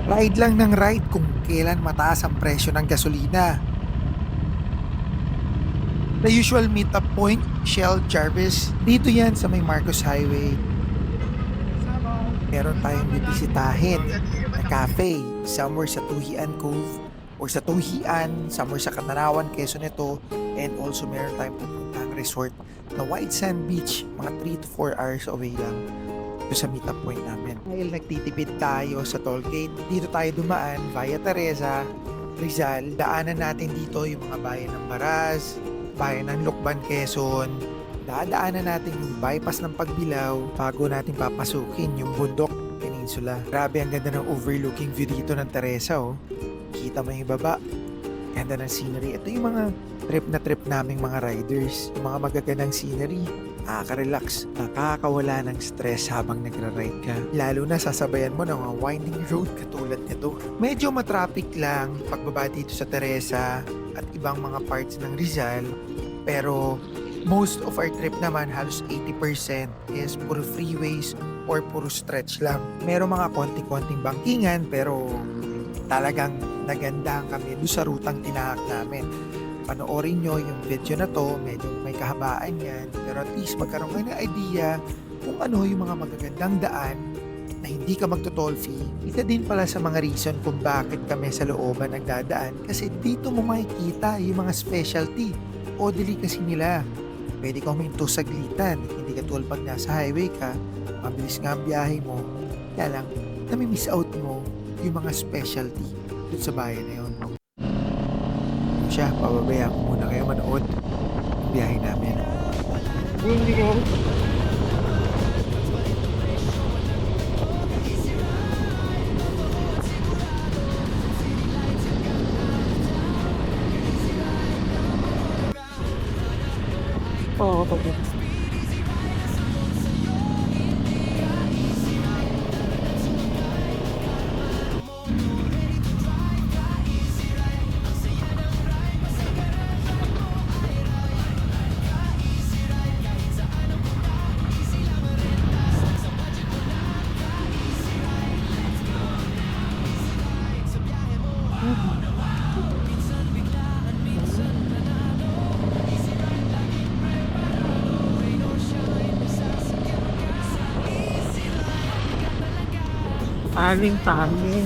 Ride lang ng ride kung kailan mataas ang presyo ng gasolina. The usual meetup point, Shell Jarvis. Dito yan sa may Marcos Highway. Meron tayong bibisitahin na cafe somewhere sa Tuhian Cove or sa Tuhian, somewhere sa Catanawan, Quezon ito. And also meron tayong pupuntang resort na White Sand Beach, mga 3 to 4 hours away lang ito sa meetup point namin. Dahil nagtitipid tayo sa toll gate, dito tayo dumaan via Teresa, Rizal. Daanan natin dito yung mga bayan ng Baraz, bayan ng Lucban, Quezon. Dadaanan natin yung bypass ng Pagbilao bago natin papasukin yung Bundok Peninsula. Grabe, ang ganda ng overlooking view dito ng Teresa, oh. Kita mo yung baba. Ganda ng scenery. Ito yung mga trip naming mga riders. Yung mga magagandang scenery. Nakaka-relax. Nakakawala ng stress habang nagra-ride ka. Lalo na sasabayan mo ng mga winding road katulad nito. Medyo matraffic lang pagbaba dito sa Teresa at ibang mga parts ng Rizal. Pero most of our trip naman, halos 80% is puro freeways or puro stretch lang. Meron mga konting-konting bangkingan pero talagang nagandahan kami doon sa rutang tinahak namin. Panoorin nyo yung video na to, medyo may kahabaan yan, pero at least magkaroon kayo ng idea kung ano yung mga magagandang daan na hindi ka magto-toll fee. Isa din pala sa mga reason kung bakit kami sa looban nagdadaan kasi dito mo makikita yung mga specialty o delicacy nila. Pwede kang huminto saglitan, hindi ka tulad pag nasa highway ka, mabilis nga ang biyahe mo, kaya lang, nami-miss out mo yung mga specialty dun sa bayan na yun. Siya, pababayaan ko muna kayo manood ang biyahe namin. Hindi ko. Oo, okay. Aming tami.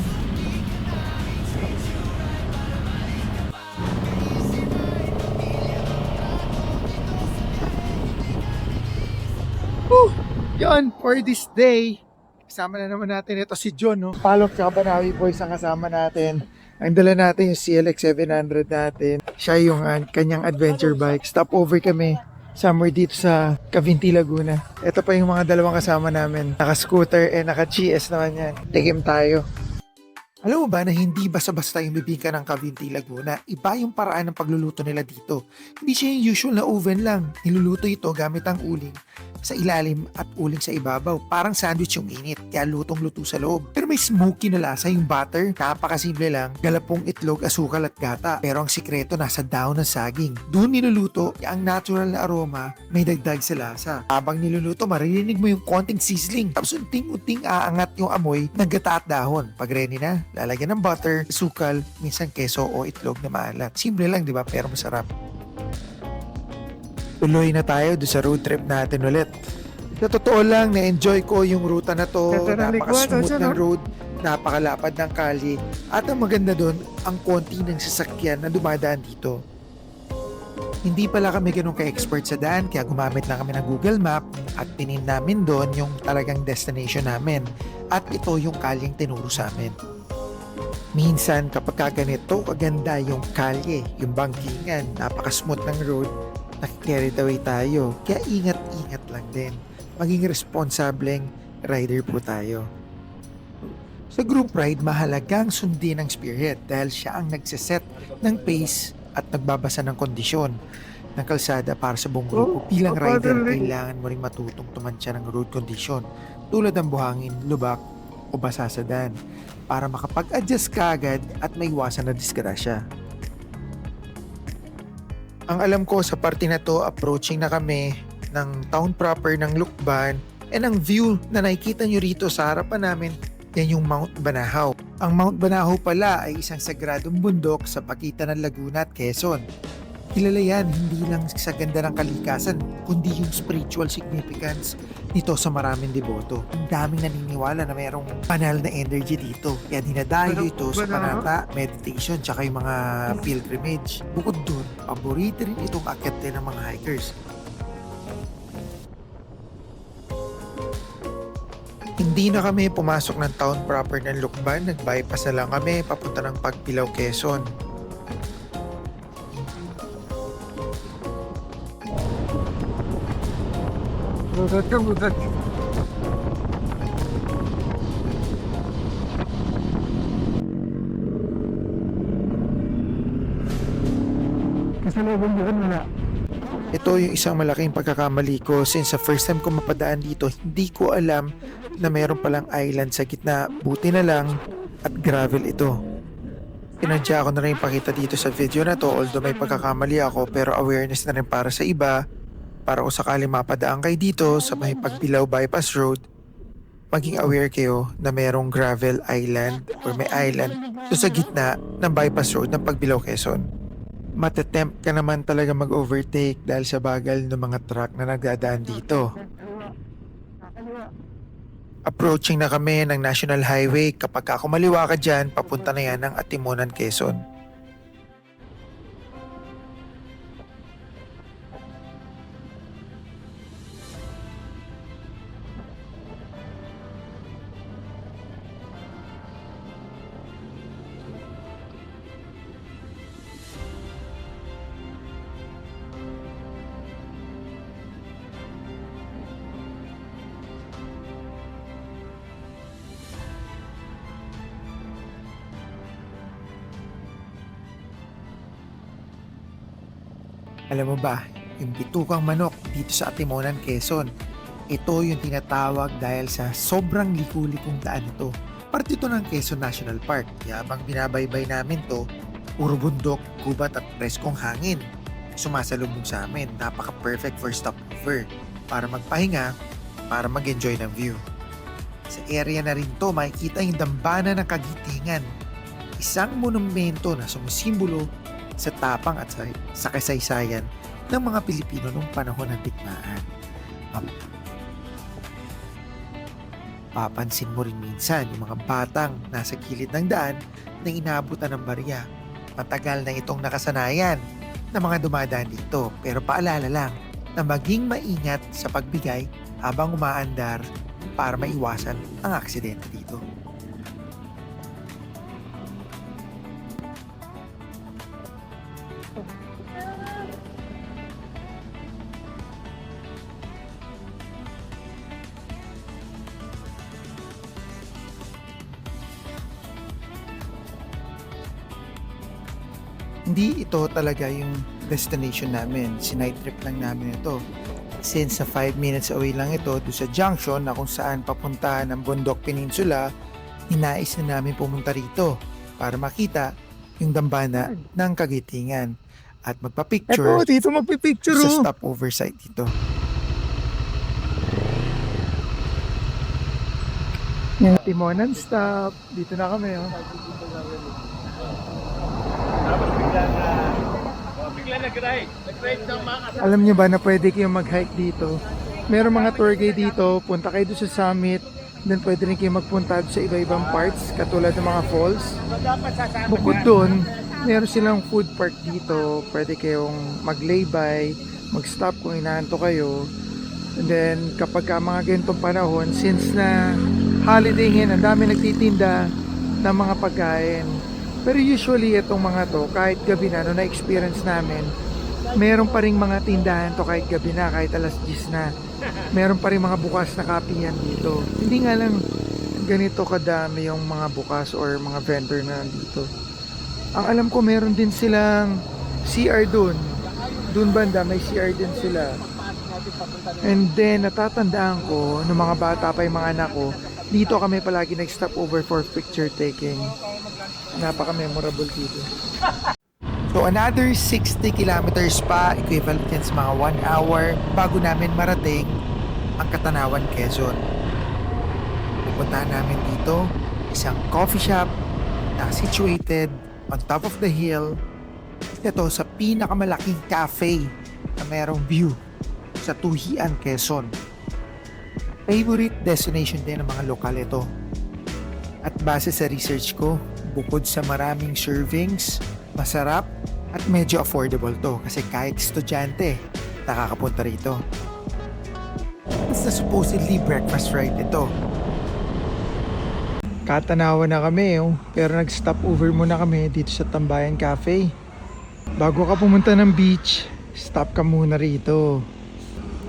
Yun, for this day, kasama na naman natin ito si John, no? Palok tsaka Banawi Boys ang kasama natin. Ang dala natin yung CLX 700 natin. Siya yung kanyang adventure bike. Stopover kami somewhere dito sa Cavinti, Laguna. Ito pa yung mga dalawang kasama namin. Naka-scooter and naka-GS naman yan. Tikim tayo. Alam mo ba na hindi basta-basta yung bibingka ng Cavinti, Laguna? Iba yung paraan ng pagluluto nila dito. Hindi siya yung usual na oven lang. Niluluto ito gamit ang uling sa ilalim at uling sa ibabaw. Parang sandwich yung init, kaya lutong-luto sa loob. Pero may smoky na lasa yung butter. Napakasimple lang, galapong itlog, asukal at gata. Pero ang sikreto nasa daon ng saging. Doon niluluto, ang natural na aroma may dagdag sa lasa. Habang niluluto, maririnig mo yung konting sizzling. Tapos unting-unting aangat yung amoy ng gata at dahon. Pag ready na, lalagyan ng butter, asukal, minsan keso o itlog na maalat. Simple lang, di ba? Pero masarap. Tuloy na tayo doon sa road trip natin ulit. Sa totoo lang, na-enjoy ko yung ruta na to. Napaka-smooth ng road, napakalapad ng kali. At ang maganda doon, ang konti ng sasakyan na dumadaan dito. Hindi pala kami ganun ka-expert sa daan, kaya gumamit lang kami ng Google Map at pinin namin doon yung talagang destination namin. At ito yung kalyeng tinuro sa amin. Minsan kapag kaganito, kaganda yung kalye, yung bangkingan, napaka-smooth ng road, nag-carried away tayo. Kaya ingat-ingat lang din. Maging responsableng rider po tayo. Sa group ride, mahalagang sundin ang spearhead dahil siya ang nagsiset ng pace at nagbabasa ng kondisyon ng kalsada para sa buong grupo. Bilang rider, kailangan mo rin matutong tumansya ng road condition tulad ng buhangin, lubak o basa sa daan para makapag-adjust ka agad at maiwasan na disgrasya. Ang alam ko sa parte na to, approaching na kami ng town proper ng Lucban and ang view na nakikita nyo rito sa harapan namin, Yan yung Mount Banahaw. Ang Mount Banahaw pala ay isang sagradong bundok sa pagitan ng Laguna at Quezon. Kilala yan hindi lang sa ganda ng kalikasan, kundi yung spiritual significance nito sa maraming deboto. Ang daming naniniwala na mayroong banal na energy dito. Kaya dinadayo ito sa panata, meditation, tsaka yung mga pilgrimage. Bukod dun, paborito rin itong akyatin ng mga hikers. Hindi na kami pumasok ng town proper ng Lukban, nag-bypass na lang kami papunta ng Pagbilao, Quezon. Budat. Kasalubong din wala. Ito yung isang malaking pagkakamali ko since sa first time ko mapadaan dito, hindi ko alam na mayroon palang island sa gitna. Buti na lang at gravel ito. Pinadya ko na rin pakita dito sa video na to, although may pagkakamali ako, pero awareness na rin para sa iba. Para kung sakali mapadaan kayo dito sa may Pagbilao Bypass Road, maging aware kayo na mayroong gravel island or may island sa gitna ng bypass road ng Pagbilao, Quezon. Matetempt ka naman talaga mag-overtake dahil sa bagal ng mga truck na nagdadaan dito. Approaching na kami ng National Highway. Kapag kumaliwa ka dyan, papunta na yan ng Atimonan, Quezon. Alam mo ba, yung bitukang manok dito sa Atimonan, Quezon, ito yung tinatawag dahil sa sobrang liku-likong daan ito. Parte ito ng Quezon National Park, kaya habang binabaybay namin to, puro bundok, gubat at preskong hangin. Sumasalubong sa amin, napaka-perfect for stopover, para magpahinga, para mag-enjoy ng view. Sa area na rin to, makikita yung dambana ng Kagitingan, isang monumento na sumisimbolo sa tapang at sa kasaysayan ng mga Pilipino noong panahon ng digmaan. Papansin mo rin minsan yung mga batang nasa gilid ng daan na inaabutan ng barya. Matagal na itong nakasanayan ng mga dumadaan dito, pero paalala lang na maging maingat sa pagbigay habang umaandar para maiwasan ang aksidente dito. Hindi ito talaga yung destination namin. Sinight trip lang namin ito. Since sa 5 minutes away lang ito doon sa junction na kung saan papunta ng Bundok Peninsula, ninais na namin pumunta rito para makita yung dambana ng Kagitingan at magpa-picture. Eto, dito magpipicture sa oh. stopover site dito. Yung Timonan stop. Dito na kami oh. Alam niyo ba na pwede kayong mag-hike dito? Meron mga tour guide dito, punta kayo doon sa summit, then pwede rin kayo magpunta sa iba-ibang parts, katulad ng mga falls. Bukod doon, meron silang food park dito, pwede kayong mag-laybay, mag-stop kung inaanto kayo. And then, kapag mga ganitong panahon, since na holiday ngayon, ang dami nagtitinda ng mga pagkain. Pero usually itong mga to, kahit gabi na, no, na-experience namin, meron pa ring mga tindahan to kahit gabi na, kahit alas 10 na. Meron pa ring mga bukas na kapihan dito. Hindi nga lang ganito kadami yung mga bukas or mga vendor na nandito. Ang alam ko meron din silang CR dun. Dun banda may CR din sila. And then natatandaan ko, nung mga bata pa yung mga anak ko, dito kami palagi nag-stop over for picture taking. Napaka-memorable dito. So another 60 kilometers pa, equivalent yan sa mga 1 hour bago namin marating ang Katanawan, Quezon. Pupuntahan namin dito, isang coffee shop na situated on top of the hill. Ito sa pinakamalaking cafe na merong view sa Tuhian, Quezon. Favorite destination din ng mga lokal ito. At base sa research ko, bukod sa maraming servings, masarap at medyo affordable to kasi kahit estudyante, nakakapunta rito. Basta supposedly breakfast right ito. Katanawa na kami pero nag-stop over muna kami dito sa Tambayan Cafe. Bago ka pumunta ng beach, stop ka muna rito.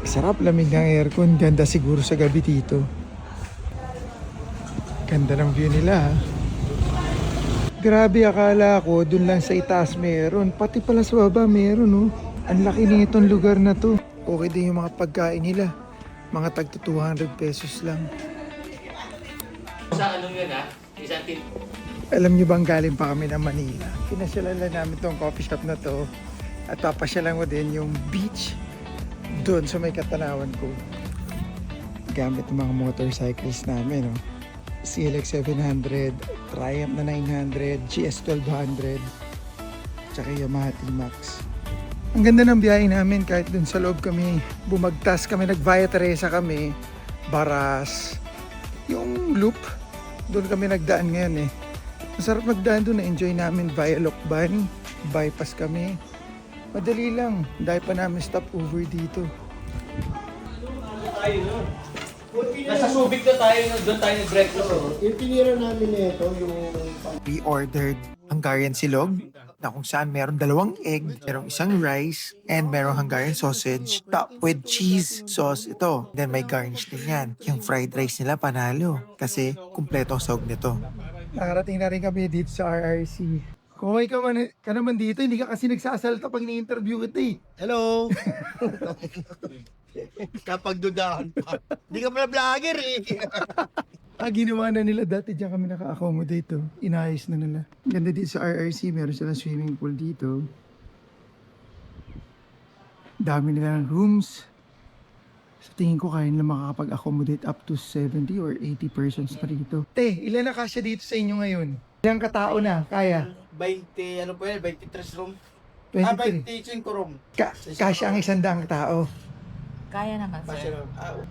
Sarap, lamig ng aircon, ganda siguro sa gabi dito. Ganda ng view nila ha. Grabe, akala ko dun lang sa itaas meron, pati pala sa baba meron Ang laki nitong lugar na to. Okay din yung mga pagkain nila, mga tagto 200 pesos lang. Sa anong yun isang tin. Alam nyo bang galing pa kami ng Manila? Pinasyalan lang namin tong coffee shop na to at papasyalan ko din yung beach doon sa may Katanawan ko. Gamit ng mga motorcycles namin, CLX 700, Triumph na 900, GS 1200, tsaka Yamaha T-Max. Ang ganda ng biyahe namin kahit doon sa loob kami, bumagtas kami, nag-Via Teresa kami, Baras, yung loop, doon kami nagdaan ngayon Masarap magdaan doon, na-enjoy namin via Lokban, bypass kami. Madali lang, dahil pa namin stop over dito. Nasa Subic na tayo, doon tayo nag-breakfast. Yung tinira namin nito, yung We ordered Hungarian silog na kung saan meron 2 egg, merong isang rice, and merong Hungarian sausage topped with cheese sauce ito. Then may garnish din yan. Yung fried rice nila panalo kasi kumpleto ang sahog nito. Nakarating na rin kami dito sa RRC. Kung okay ka naman dito, hindi ka kasi nagsasalta pag ni-interview kita hello! Kapag dudahan pa. Hindi ka pala vlogger Ginawa na nila dati, diyan kami naka-accommodate Inayos na nila. Ganda dito sa RRC, meron silang swimming pool dito. Dami nila ng rooms. Sa tingin ko kaya nila makakapag-accommodate up to 70 or 80 persons na rito. Ilan na kasya dito sa inyo ngayon? Ilang katao na? Kaya? 20, ano po yan? 23 room? 23. 25 room. Kasya ang 100 katao. Kaya naman, sir.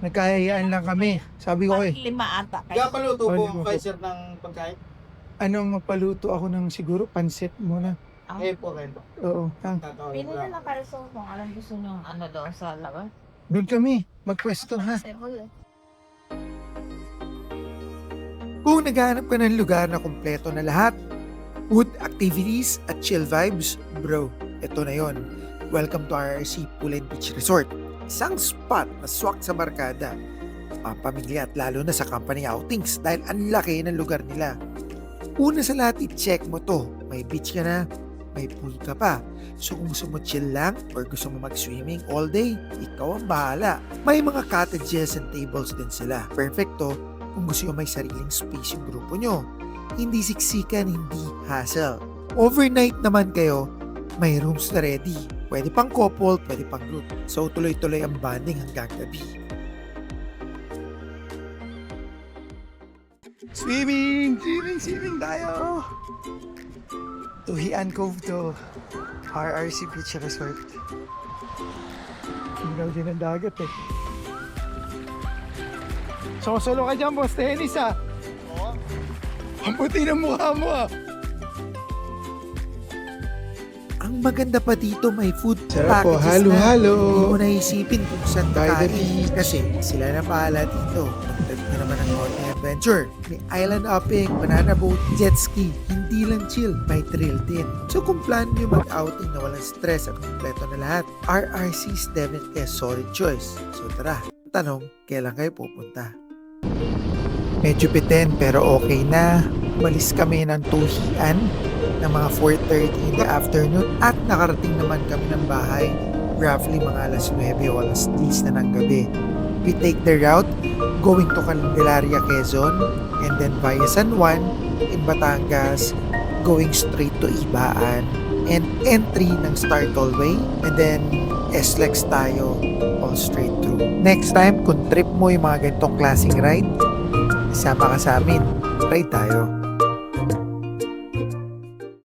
Nagkayayaan lang kami. Sabi ko Lima ata. Kaya Gapaluto po Pwede mo kayo po. sir ng pagkain? anong magpaluto ako ng siguro pansit muna. Po kayo. Oo. pili na lang kayo sa kung anong gusto nyo doon sa labas. Doon kami. Magpwesto ha. Kung naghahanap ka ng lugar na kumpleto na lahat, food, activities, at chill vibes, bro, ito na yon. Welcome to RRC Pool and Beach Resort. Isang spot na swak sa barkada, pampamilya at lalo na sa company outings dahil ang laki ng lugar nila. Una sa lahat, i-check mo to. May beach ka na, may pool ka pa. So kung gusto mo chill lang or gusto mo mag-swimming all day, ikaw ang bahala. May mga cottages and tables din sila. Perfecto kung gusto nyo may sariling space yung grupo nyo. Hindi siksikan, hindi hassle. Overnight naman kayo, may rooms na ready. Pwede pang couple, pwede pang group. So tuloy-tuloy ang bonding hanggang gabi. Swimming tayo! Tuhian Cove to RRC Beach Resort. Hinggaw din ang dagat Sosolo ka dyan, Boss Dennis Oo. Ang puti ng mukha mo Ang maganda pa dito, may food Sarap po, packages na. halo-halo. Hindi mo naisipin kung saan By the kakain. beach. Kasi sila na pahala dito. Magdagdag na naman ng konting adventure. May island hopping, banana boat, jet ski. Hindi lang chill, may thrill din. So kung plan nyo mag-outing na walang stress at kumpleto na lahat, RRC is definitely a solid choice. So tara, tanong, kailan kayo pupunta? Medyo bitin pero okay na. Umalis kami ng Tuhian ng mga 4:30 in the afternoon at nakarating naman kami ng bahay roughly mga alas 9 o alas 10 na ng gabi. We take the route going to Candelaria, Quezon and then via San Juan in Batangas going straight to Ibaan and entry ng Star Tollway and then SLEX tayo all straight through. Next time, kung trip mo yung mga ganitong klaseng ride, Isama ka sa amin. Ride tayo.